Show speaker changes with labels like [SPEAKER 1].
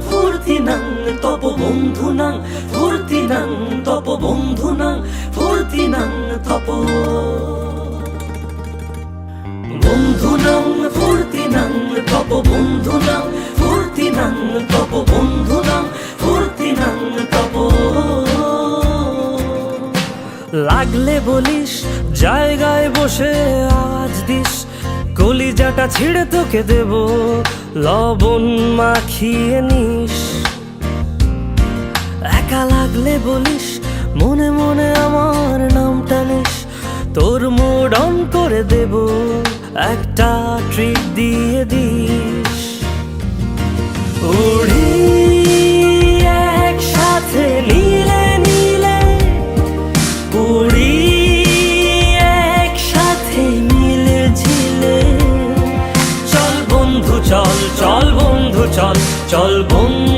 [SPEAKER 1] ফুর্তিনাং তপ বন্ধুনাং ফুর্তিনাং তপ বন্ধুনাং ফুর্তিনাং তপ বন্ধুনাং ফুর্তিনাং তপ বন্ধুনাং ফুর্তিনাং তপ বন্ধুনাং ফুর্তিনাং তপ লাগলে বলিস জায়গায় বসে আওয়াজ দিস কলিজাটা ছিঁড়ে তোকে দেব লবণ মাখিয়ে নিস একা লাগলে বলিস মনে মনে আমার নামটা নিস তোর মুড অন করে দেব একটা ট্রিট দিয়ে দিস উড়ি একসাথে নীলে নীলে উড়ি একসাথে মিলে ঝিলে চল বন্ধু চল চল বন্ধু চল চল বন্ধু